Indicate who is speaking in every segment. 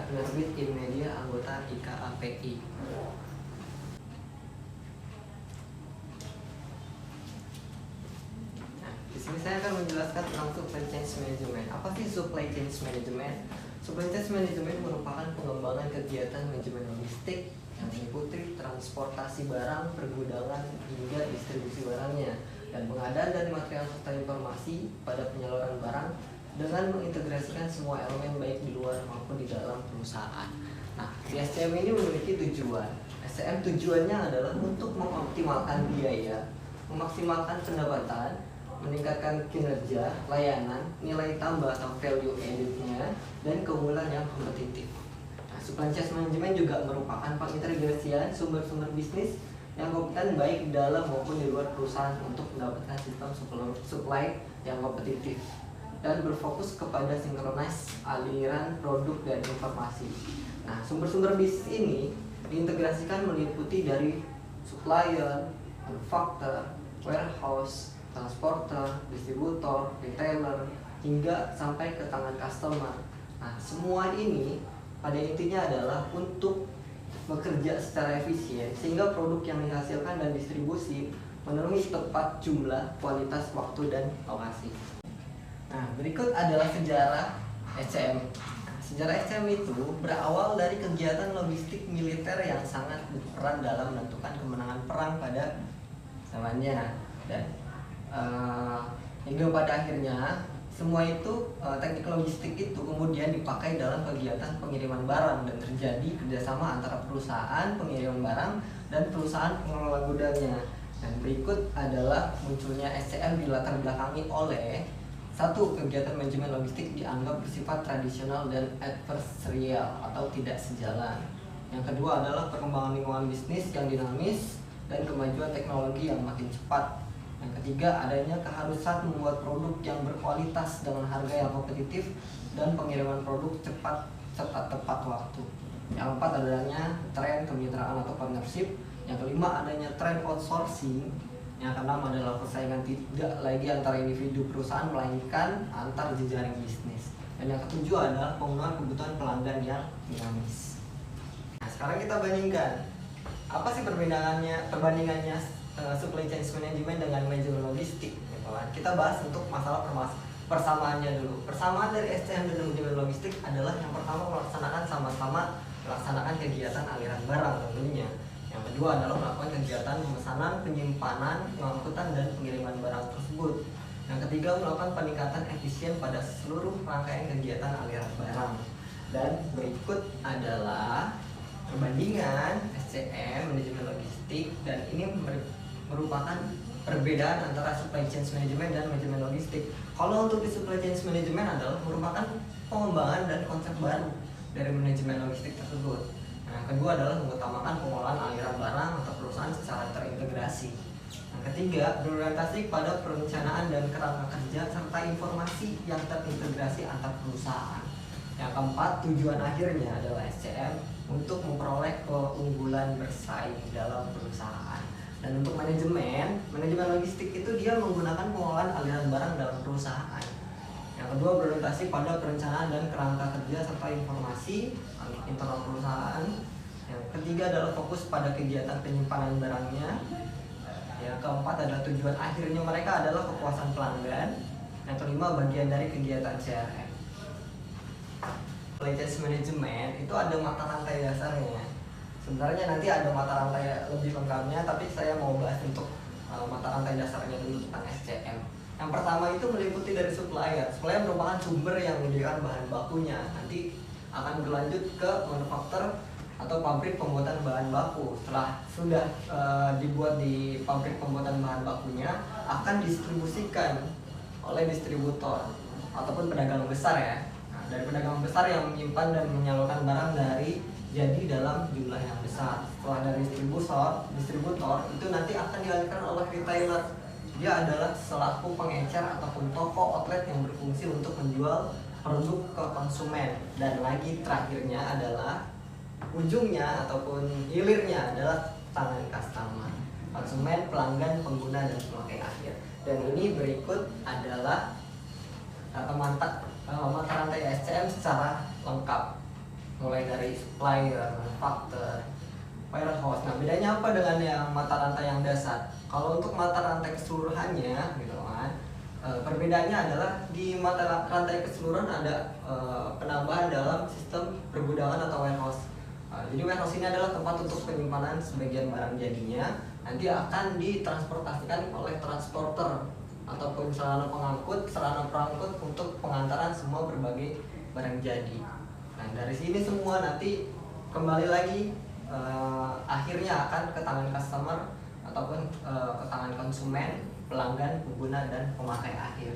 Speaker 1: penerbit Inmedia anggota IKAPI. Nah, di sini saya akan menjelaskan tentang supply chain management. Apa sih supply chain management? Supply chain management merupakan pengembangan kegiatan manajemen logistik yang meliputi transportasi barang, pergudangan, hingga distribusi barangnya, dan pengadaan dari material serta informasi pada penyaluran barang dengan mengintegrasikan semua elemen baik di luar maupun di dalam perusahaan. Nah, di SCM ini memiliki tujuan. SCM tujuannya adalah untuk mengoptimalkan biaya, memaksimalkan pendapatan, meningkatkan kinerja, layanan, nilai tambah atau value added-nya, dan keunggulan yang kompetitif. Nah, supply chain management juga merupakan pengintegrasian sumber-sumber bisnis yang kompeten baik di dalam maupun di luar perusahaan untuk mendapatkan sistem supply yang kompetitif dan berfokus kepada sinkronis aliran produk dan informasi. Nah, sumber-sumber bisnis ini diintegrasikan meliputi dari supplier, manufaktur, warehouse, transporter, distributor, retailer, hingga sampai ke tangan customer. Nah, semua ini pada intinya adalah untuk bekerja secara efisien sehingga produk yang dihasilkan dan distribusi memenuhi tepat jumlah, kualitas, waktu, dan lokasi. Nah, berikut adalah sejarah SCM. Sejarah SCM itu berawal dari kegiatan logistik militer yang sangat berperan dalam menentukan kemenangan perang pada zamannya, dan hingga pada akhirnya semua itu teknik logistik itu kemudian dipakai dalam kegiatan pengiriman barang dan terjadi kerjasama antara perusahaan pengiriman barang dan perusahaan pengelola gudangnya. Dan berikut adalah munculnya SCM dilatar belakangi oleh satu, kegiatan manajemen logistik dianggap bersifat tradisional dan adversarial atau tidak sejalan. Yang kedua adalah perkembangan lingkungan bisnis yang dinamis dan kemajuan teknologi yang makin cepat. Yang ketiga, adanya keharusan membuat produk yang berkualitas dengan harga yang kompetitif dan pengiriman produk cepat serta tepat waktu. Yang keempat, adanya tren kemitraan atau partnership. Yang kelima, adanya tren outsourcing. Yang keenam adalah persaingan tidak lagi antara individu perusahaan melainkan antar jejaring bisnis. Dan yang ketujuh adalah penggunaan kebutuhan pelanggan yang dinamis. Nah, sekarang kita bandingkan apa sih perbandingannya supply chain management dengan manajemen logistik. Kita bahas untuk masalah persamaannya dulu. Persamaan dari SCM dan manajemen logistik adalah yang pertama sama-sama melaksanakan kegiatan aliran barang tentunya. Yang kedua adalah melakukan kegiatan pemesanan, penyimpanan, pengangkutan, dan pengiriman barang tersebut. Yang ketiga, melakukan peningkatan efisien pada seluruh rangkaian kegiatan aliran barang. Dan berikut adalah perbandingan SCM, manajemen logistik, dan ini merupakan perbedaan antara supply chain management dan manajemen logistik. Kalau untuk di supply chain management adalah merupakan pengembangan dan konsep baru dari manajemen logistik tersebut. Yang kedua adalah mengutamakan pengolahan aliran barang atau perusahaan secara terintegrasi. Yang ketiga, berorientasi pada perencanaan dan kerangka kerja serta informasi yang terintegrasi antar perusahaan. Yang keempat, tujuan akhirnya adalah SCM untuk memperoleh keunggulan bersaing dalam perusahaan. Dan untuk manajemen logistik itu dia menggunakan pengolahan aliran barang dalam perusahaan. Yang kedua, berorientasi pada perencanaan dan kerangka kerja serta informasi internal perusahaan. Yang ketiga adalah fokus pada kegiatan penyimpanan barangnya. Yang keempat adalah tujuan akhirnya mereka adalah kepuasan pelanggan. Yang kelima, bagian dari kegiatan CRM. Supply chain management itu ada mata rantai dasarnya. Sebenarnya nanti ada mata rantai lebih lengkapnya, tapi saya mau bahas untuk mata rantai dasarnya dulu tentang SCM. Yang pertama itu meliputi dari supplier. Supplier merupakan sumber yang menyediakan bahan bakunya. Nanti akan berlanjut ke manufaktur atau pabrik pembuatan bahan baku. Setelah sudah dibuat di pabrik pembuatan bahan bakunya, akan distribusikan oleh distributor ataupun pedagang besar ya. Nah, dari pedagang besar yang menyimpan dan menyalurkan barang dari jadi dalam jumlah yang besar. Setelah dari distributor itu nanti akan dialihkan oleh retailer. Dia adalah selaku pengecer ataupun toko outlet yang berfungsi untuk menjual produk ke konsumen. Dan lagi terakhirnya adalah ujungnya ataupun hilirnya adalah tangan customer, konsumen, pelanggan, pengguna, dan pemakai akhir. Dan ini berikut adalah mata rantai SCM secara lengkap. mulai dari supplier, manufaktur, warehouse. Nah, bedanya apa dengan yang mata rantai yang dasar? Kalau untuk mata rantai keseluruhannya gitu kan, perbedaannya adalah di mata rantai keseluruhan ada penambahan dalam sistem pergudangan atau warehouse. Jadi warehouse ini adalah tempat untuk penyimpanan sebagian barang jadinya, nanti akan ditransportasikan oleh transporter ataupun sarana perangkut untuk pengantaran semua berbagai barang jadi. Nah, dari sini semua nanti kembali lagi akhirnya akan ke tangan customer ataupun ke tangan konsumen, pelanggan, pengguna, dan pemakai akhir.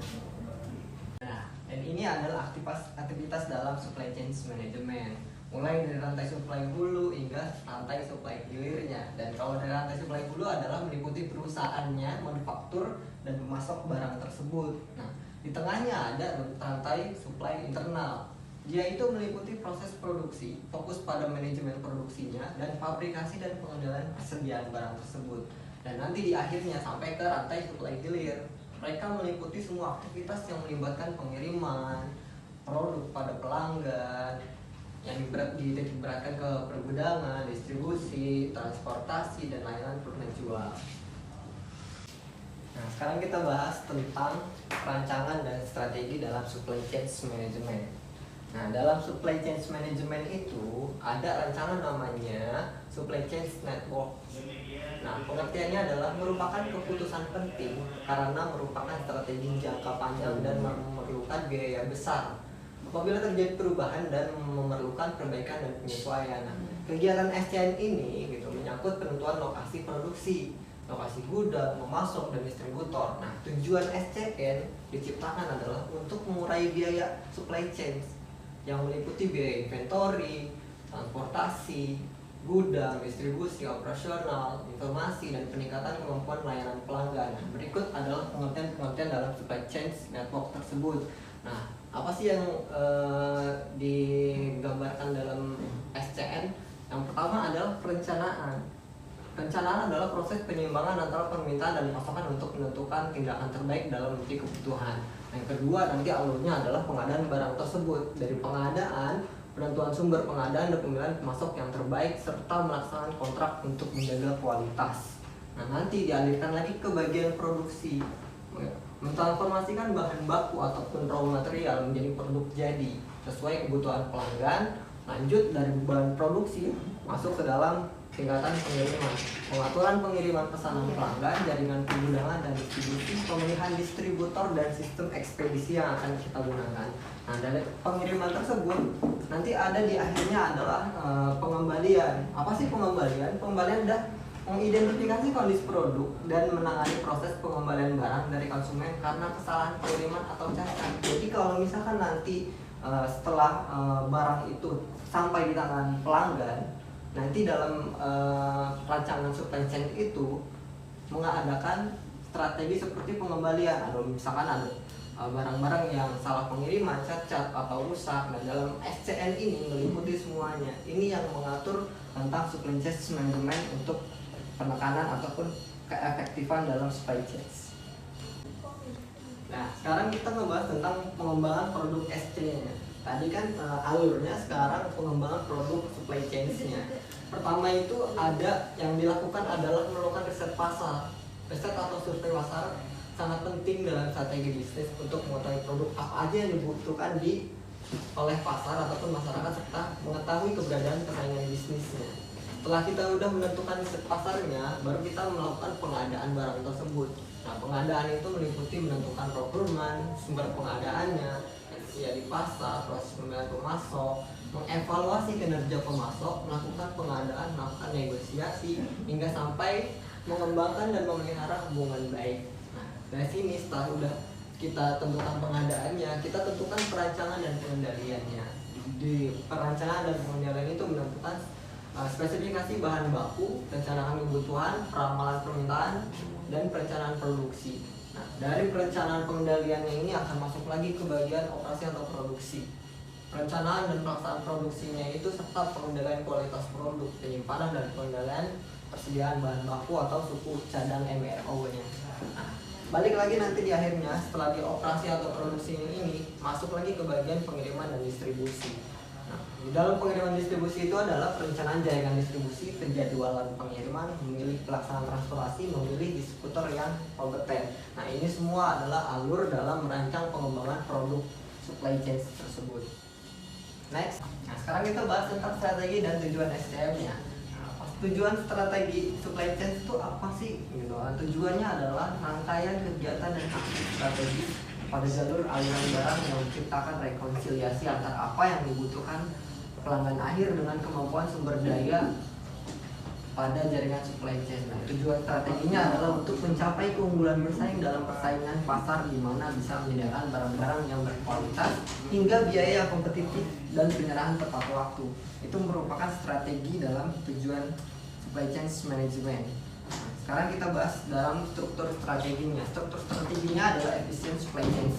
Speaker 1: Nah, dan ini adalah aktivitas dalam supply chain management, mulai dari rantai supply hulu hingga rantai supply hilirnya. Dan kalau dari rantai supply hulu adalah meliputi perusahaannya, manufaktur, dan pemasok barang tersebut. Nah, di tengahnya ada rantai supply internal. Dia itu meliputi proses produksi, fokus pada manajemen produksinya, dan fabrikasi dan pengendalian persediaan barang tersebut. Dan nanti di akhirnya sampai ke rantai supply hilir. Mereka meliputi semua aktivitas yang melibatkan pengiriman produk pada pelanggan, yang dititikberatkan ke pergudangan, distribusi, transportasi, dan layanan penjual. Nah, sekarang kita bahas tentang perancangan dan strategi dalam supply chain management. Nah, dalam supply chain management itu ada rancangan namanya supply chain network. Nah, pengertiannya adalah merupakan keputusan penting karena merupakan strategi jangka panjang dan memerlukan biaya besar apabila terjadi perubahan dan memerlukan perbaikan dan penyesuaian. Nah, kegiatan SCN ini gitu menyangkut penentuan lokasi produksi, lokasi gudang, pemasok, dan distributor. Nah, tujuan SCN diciptakan adalah untuk mengurangi biaya supply chain yang meliputi biaya inventory, transportasi, gudang, distribusi, operasional, informasi, dan peningkatan kemampuan layanan pelanggan. Nah, berikut adalah pengertian dalam supply chain network tersebut. Nah, apa sih yang digambarkan dalam SCN? Yang pertama adalah perencanaan. Perencanaan adalah proses penyeimbangan antara permintaan dan pasokan untuk menentukan tindakan terbaik dalam memenuhi kebutuhan. Yang kedua, nanti alurnya adalah pengadaan barang tersebut. Dari pengadaan, penentuan sumber pengadaan, dan pemilihan pemasok yang terbaik, serta melaksanakan kontrak untuk menjaga kualitas. Nah, nanti dialirkan lagi ke bagian produksi, mentransformasikan bahan baku ataupun raw material menjadi produk jadi sesuai kebutuhan pelanggan. Lanjut dari bahan produksi masuk ke dalam tingkatan pengiriman, pengaturan pengiriman pesanan pelanggan, jaringan pergudangan dan distribusi, pemilihan distributor, dan sistem ekspedisi yang akan kita gunakan. Nah, dari pengiriman tersebut nanti ada di akhirnya adalah pengembalian. Apa sih pengembalian? Pengembalian adalah mengidentifikasi kondisi produk dan menangani proses pengembalian barang dari konsumen karena kesalahan pengiriman atau cacat. Jadi kalau misalkan nanti setelah barang itu sampai di tangan pelanggan, nanti dalam rancangan supply chain itu mengadakan strategi seperti pengembalian. Atau misalkan ada barang-barang yang salah pengiriman, cacat, atau rusak. Nah, dalam SCN ini meliputi semuanya. Ini yang mengatur tentang supply chain management untuk penekanan ataupun keefektifan dalam supply chain. Nah, sekarang kita ngebahas tentang pengembangan produk SC-nya. Tadi kan alurnya, sekarang pengembangan produk supply chain-nya. Pertama itu ada yang dilakukan adalah melakukan riset pasar. Riset atau survei pasar sangat penting dalam strategi bisnis untuk mengetahui produk apa aja yang dibutuhkan oleh pasar ataupun masyarakat, serta mengetahui keberadaan persaingan bisnisnya. Setelah kita udah menentukan riset pasarnya, baru kita melakukan pengadaan barang tersebut. Nah, pengadaan itu meliputi menentukan procurement, sumber pengadaannya, ya di pasar, proses pemilihan pemasok, mengevaluasi kinerja pemasok, melakukan pengadaan, melakukan negosiasi, hingga sampai mengembangkan dan memelihara hubungan baik. Nah, dari sini setelah udah kita tentukan pengadaannya, kita tentukan perancangan dan pengendaliannya. Di perancangan dan pengendalian itu menentukan spesifikasi bahan baku, perencanaan kebutuhan, peramalan permintaan, dan perencanaan produksi. Nah, dari perencanaan pengendaliannya ini akan masuk lagi ke bagian operasi atau produksi. Perencanaan dan pelaksanaan produksinya itu serta pengendalian kualitas produk, penyimpanan dan pengendalian persediaan bahan baku atau suku cadang MRO-nya. Nah, balik lagi nanti di akhirnya setelah di operasi atau produksi ini masuk lagi ke bagian pengiriman dan distribusi. Nah, Di dalam pengiriman distribusi itu adalah perencanaan jaringan distribusi, penjadwalan pengiriman, memilih pelaksanaan transportasi, memilih distributor yang kompeten. Nah, ini semua adalah alur dalam merancang pengembangan produk supply chain tersebut. Next, nah sekarang kita bahas tentang strategi dan tujuan SCM-nya. Nah, tujuan strategi supply chain itu apa sih? Gitu. Nah, tujuannya adalah rangkaian kegiatan dan aksi strategi pada jalur aliran barang yang menciptakan rekonsiliasi antara apa yang dibutuhkan pelanggan akhir dengan kemampuan sumber daya pada jaringan supply chain. Nah, tujuan strateginya adalah untuk mencapai keunggulan bersaing dalam persaingan pasar di mana bisa menyediakan barang-barang yang berkualitas hingga biaya yang kompetitif dan penyerahan tepat waktu. Itu merupakan strategi dalam tujuan supply chain management. Nah, sekarang kita bahas dalam struktur strateginya. Struktur strateginya adalah efisien supply chain,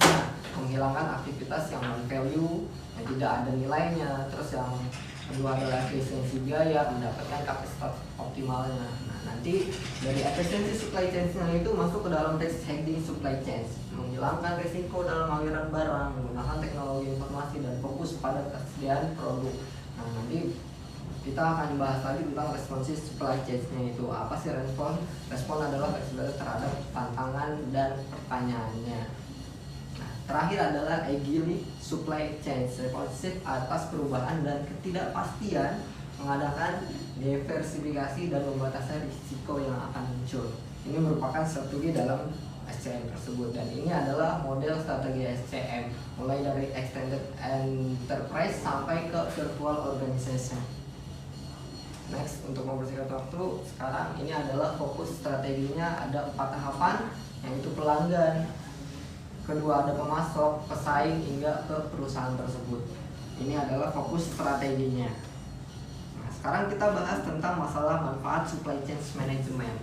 Speaker 1: menghilangkan aktivitas yang non-value, yang tidak ada nilainya. Terus yang kedua adalah efisiensi biaya, mendapatkan kapasitas optimalnya. Nah, nanti dari efisiensi supply chain-nya itu masuk ke dalam risk hedging supply chain, menghilangkan risiko dalam aliran barang, menggunakan teknologi informasi dan fokus pada ketersediaan produk. Nah, nanti kita akan bahas lagi tentang responsive supply chain-nya itu. Apa sih respon? Respon adalah fleksibilitas terhadap tantangan dan pertanyaannya. Nah, terakhir adalah agile supply chain, responsif atas perubahan dan ketidakpastian, mengadakan diversifikasi dan membatasi risiko yang akan muncul. Ini merupakan strategi dalam SCM tersebut, dan ini adalah model strategi SCM mulai dari extended enterprise sampai ke virtual organization. Next, untuk mempersingkat waktu, sekarang ini adalah fokus strateginya. Ada 4 tahapan, yaitu pelanggan, kedua ada pemasok, pesaing, hingga ke perusahaan tersebut. Ini adalah fokus strateginya. Nah, sekarang kita bahas tentang masalah manfaat supply chain management.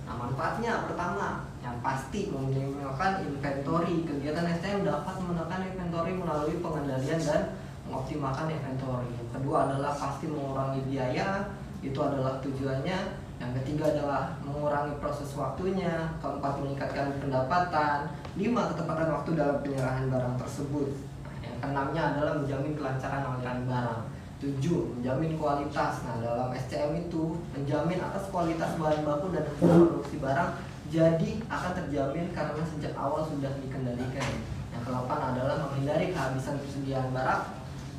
Speaker 1: Nah, manfaatnya pertama, yang pasti meminimalkan inventory. Kegiatan SCM dapat menekan inventory melalui pengendalian dan mengoptimalkan inventory. Yang kedua adalah pasti mengurangi biaya, itu adalah tujuannya. Yang ketiga adalah mengurangi proses waktunya. Keempat, meningkatkan pendapatan. 5, ketepatan waktu dalam penyerahan barang tersebut. Yang keenamnya adalah menjamin kelancaran aliran barang. 7, menjamin kualitas. Nah, dalam SCM itu menjamin atas kualitas bahan baku dan produksi barang jadi akan terjamin karena sejak awal sudah dikendalikan. Yang ke-8 adalah menghindari kehabisan persediaan barang.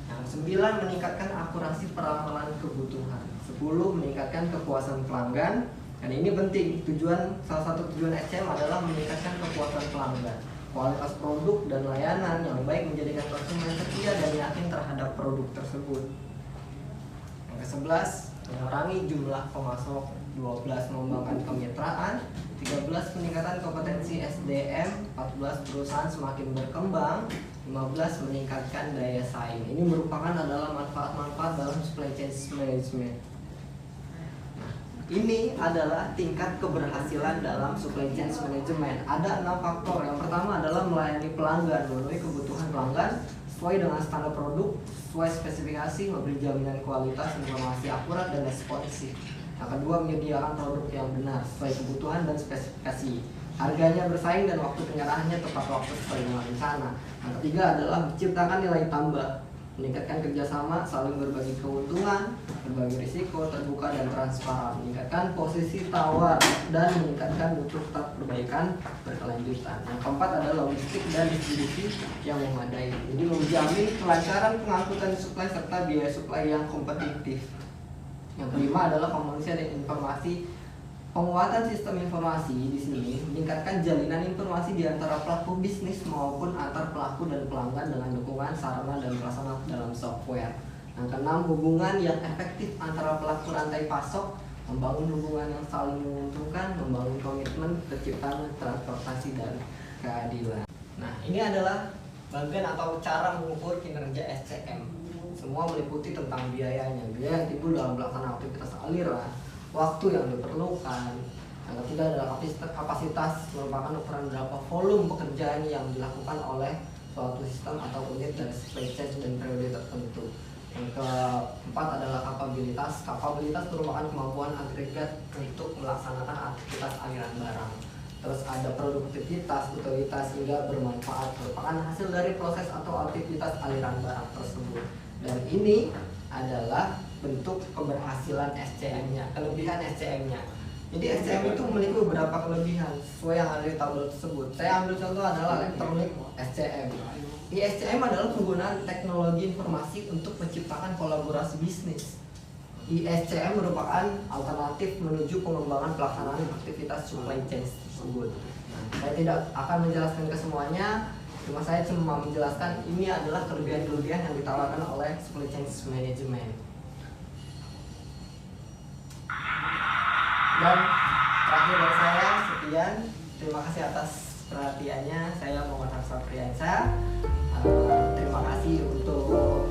Speaker 1: Yang 9, meningkatkan akurasi peramalan kebutuhan. 10, meningkatkan kepuasan pelanggan. Dan ini penting, salah satu tujuan SCM adalah meningkatkan kepuasan pelanggan. Kualitas produk dan layanan yang baik menjadikan konsumen setia dan yakin terhadap produk tersebut. Yang ke-11, mengurangi jumlah pemasok. 12, mengembangkan kemitraan. 13, peningkatan kompetensi SDM. 14, perusahaan semakin berkembang. 15, meningkatkan daya saing. Ini merupakan adalah manfaat-manfaat dalam supply chain management. Nah, ini adalah tingkat keberhasilan dalam supply chain management. Ada 6 faktor. Yang pertama adalah melayani pelanggan, memenuhi kebutuhan pelanggan sesuai dengan standar produk, sesuai spesifikasi, memberi jaminan kualitas, informasi akurat dan responsif. Yang kedua, menyediakan produk yang benar sesuai kebutuhan dan spesifikasi. Harganya bersaing dan waktu penyerahannya tepat waktu sesuai dengan rencana. Yang ketiga adalah menciptakan nilai tambah, meningkatkan kerjasama, saling berbagi keuntungan, berbagi risiko, terbuka dan transparan, meningkatkan posisi tawar, dan meningkatkan mutu tetap perbaikan berkelanjutan. Yang keempat adalah logistik dan distribusi yang memadai. Jadi menjamin kelancaran pengangkutan suplai serta biaya suplai yang kompetitif. Yang kelima adalah komunikasi dan informasi. Penguatan sistem informasi di sini meningkatkan jalinan informasi di antara pelaku bisnis maupun antar pelaku dan pelanggan dengan dukungan sarana dan prasarana dalam software. Yang keenam, hubungan yang efektif antara pelaku rantai pasok, membangun hubungan yang saling menguntungkan, membangun komitmen terciptanya transportasi dan keadilan. Nah, ini adalah bagian atau cara mengukur kinerja SCM. Semua meliputi tentang biayanya, biaya yang timbul dalam pelaksanaan aktivitas aliran, waktu yang diperlukan. Yang ketiga adalah kapasitas, merupakan ukuran berapa volume pekerjaan yang dilakukan oleh suatu sistem atau unit dari supply chain dan periode tertentu. Yang keempat adalah kapabilitas. Kapabilitas merupakan kemampuan agregat untuk melaksanakan aktivitas aliran barang. Terus ada produktivitas, utilitas hingga bermanfaat, merupakan hasil dari proses atau aktivitas aliran barang tersebut. Dan ini adalah bentuk keberhasilan SCM-nya, kelebihan SCM-nya. Jadi SCM itu memiliki beberapa kelebihan sesuai yang ada di tabel tersebut. Saya ambil contoh adalah elektronik SCM. ISCM adalah penggunaan teknologi informasi untuk menciptakan kolaborasi bisnis. ISCM merupakan alternatif menuju pengembangan pelaksanaan aktivitas supply chain tersebut. Nah, saya tidak akan menjelaskan ke semuanya, saya cuma menjelaskan ini adalah kelebihan-kelebihan yang ditawarkan oleh supply chain management. Dan terakhir dari saya, sekian. Terima kasih atas perhatiannya. Saya Muhammad Hafsah Priyansa. Terima kasih untuk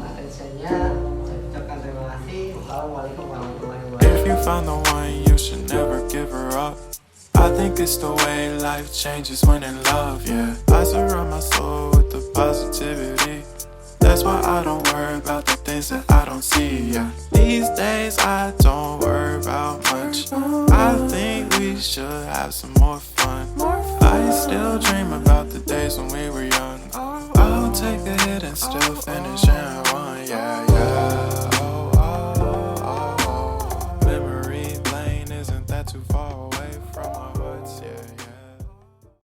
Speaker 1: attentionnya. Saya ucapkan terima kasih. Assalamualaikum warahmatullahi wabarakatuh.
Speaker 2: If you found the one, you should never give her up. I think it's the way life changes when in love, yeah. I surround my soul with the positivity. That's why I don't worry about the things that I don't see, yeah. These days I don't worry about much. I think we should have some more fun. I still dream about the days when we were young. I'll take a hit and still finish in one, yeah.